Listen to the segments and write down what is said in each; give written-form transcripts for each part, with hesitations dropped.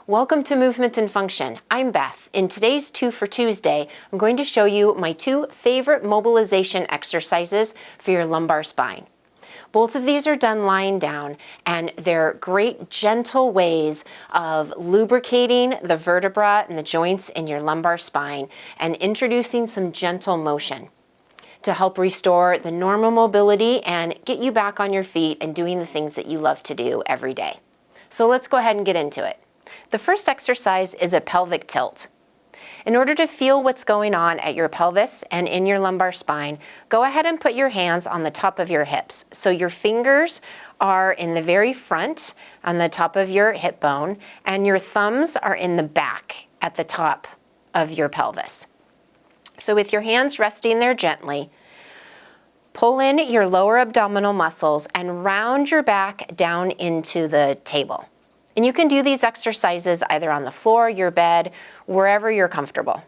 Welcome to Movement and Function. I'm Beth. In today's 2 for Tuesday, I'm going to show you my 2 favorite mobilization exercises for your lumbar spine. Both of these are done lying down, and they're great, gentle ways of lubricating the vertebra and the joints in your lumbar spine and introducing some gentle motion to help restore the normal mobility and get you back on your feet and doing the things that you love to do every day. So let's go ahead and get into it. The first exercise is a pelvic tilt. In order to feel what's going on at your pelvis and in your lumbar spine, go ahead and put your hands on the top of your hips. So your fingers are in the very front on the top of your hip bone, and your thumbs are in the back at the top of your pelvis. So with your hands resting there gently, pull in your lower abdominal muscles and round your back down into the table. And you can do these exercises either on the floor, your bed, wherever you're comfortable.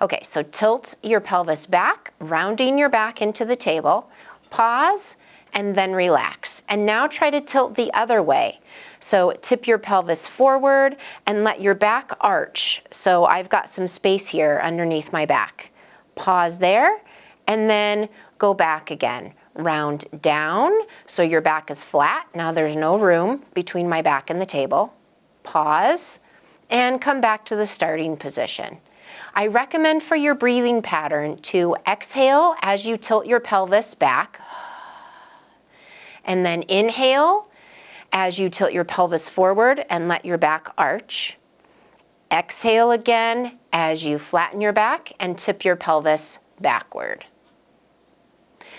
Okay, so tilt your pelvis back, rounding your back into the table, pause, and then relax. And now try to tilt the other way. So tip your pelvis forward and let your back arch. So I've got some space here underneath my back. Pause there, and then go back again. Round down, so your back is flat. Now there's no room between my back and the table. Pause, and come back to the starting position. I recommend for your breathing pattern to exhale as you tilt your pelvis back, and then inhale as you tilt your pelvis forward and let your back arch. Exhale again as you flatten your back and tip your pelvis backward.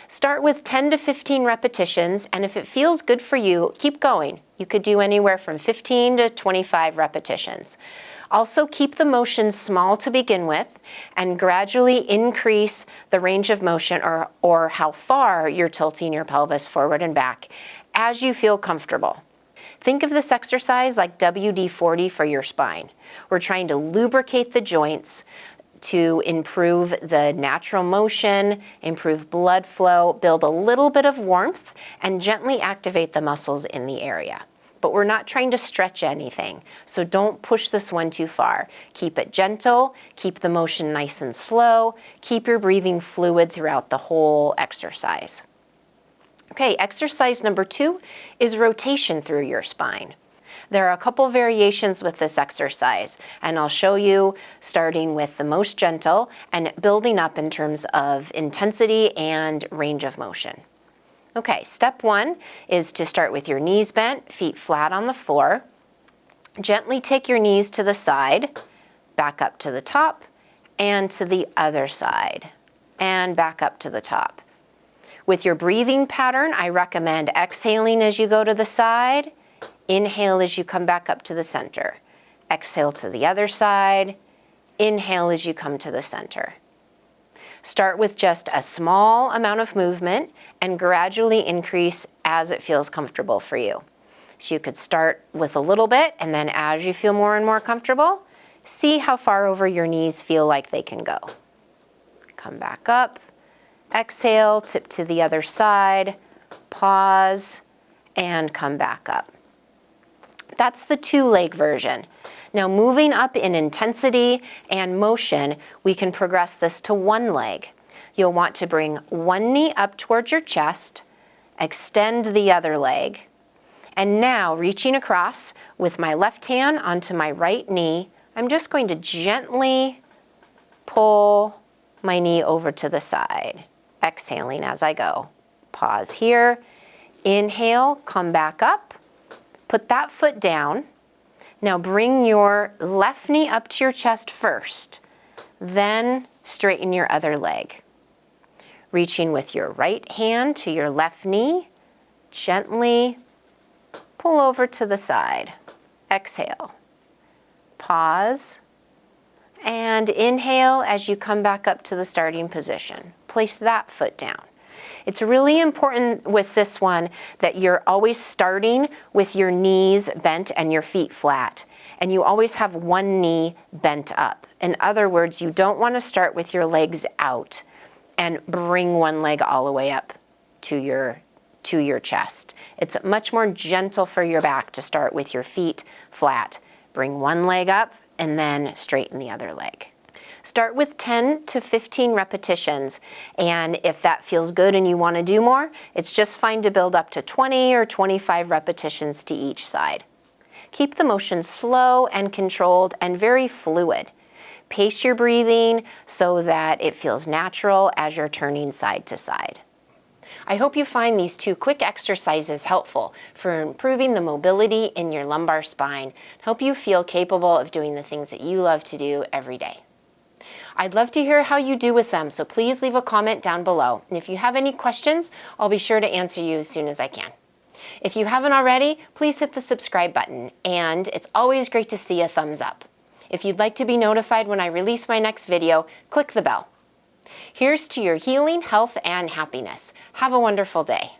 Start with 10 to 15 repetitions, and if it feels good for you, keep going. You could do anywhere from 15 to 25 repetitions. Also, keep the motion small to begin with and gradually increase the range of motion or how far you're tilting your pelvis forward and back as you feel comfortable. Think of this exercise like WD-40 for your spine. We're trying to lubricate the joints to improve the natural motion, improve blood flow, build a little bit of warmth, and gently activate the muscles in the area. But we're not trying to stretch anything, so don't push this one too far. Keep it gentle, keep the motion nice and slow, keep your breathing fluid throughout the whole exercise. Okay, exercise number 2 is rotation through your spine. There are a couple variations with this exercise, and I'll show you starting with the most gentle and building up in terms of intensity and range of motion. Okay, step 1 is to start with your knees bent, feet flat on the floor. Gently take your knees to the side, back up to the top, and to the other side, and back up to the top. With your breathing pattern, I recommend exhaling as you go to the side. Inhale as you come back up to the center. Exhale to the other side. Inhale as you come to the center. Start with just a small amount of movement and gradually increase as it feels comfortable for you. So you could start with a little bit, and then as you feel more and more comfortable, see how far over your knees feel like they can go. Come back up. Exhale, tip to the other side. Pause, and come back up. That's the 2-leg version. Now moving up in intensity and motion, we can progress this to 1 leg. You'll want to bring one knee up towards your chest, extend the other leg, and now reaching across with my left hand onto my right knee, I'm just going to gently pull my knee over to the side, exhaling as I go. Pause here, inhale, come back up. Put that foot down. Now bring your left knee up to your chest first, then straighten your other leg. Reaching with your right hand to your left knee, gently pull over to the side. Exhale. Pause. And inhale as you come back up to the starting position. Place that foot down. It's really important with this one that you're always starting with your knees bent and your feet flat, and you always have one knee bent up. In other words, you don't want to start with your legs out and bring one leg all the way up to your chest. It's much more gentle for your back to start with your feet flat Bring one leg up and then straighten the other leg. Start with 10 to 15 repetitions, and if that feels good and you want to do more, it's just fine to build up to 20 or 25 repetitions to each side. Keep the motion slow and controlled and very fluid. Pace your breathing so that it feels natural as you're turning side to side. I hope you find these 2 quick exercises helpful for improving the mobility in your lumbar spine and help you feel capable of doing the things that you love to do every day. I'd love to hear how you do with them, so please leave a comment down below. And if you have any questions, I'll be sure to answer you as soon as I can. If you haven't already, please hit the subscribe button, and it's always great to see a thumbs up. If you'd like to be notified when I release my next video, click the bell. Here's to your healing, health, and happiness. Have a wonderful day.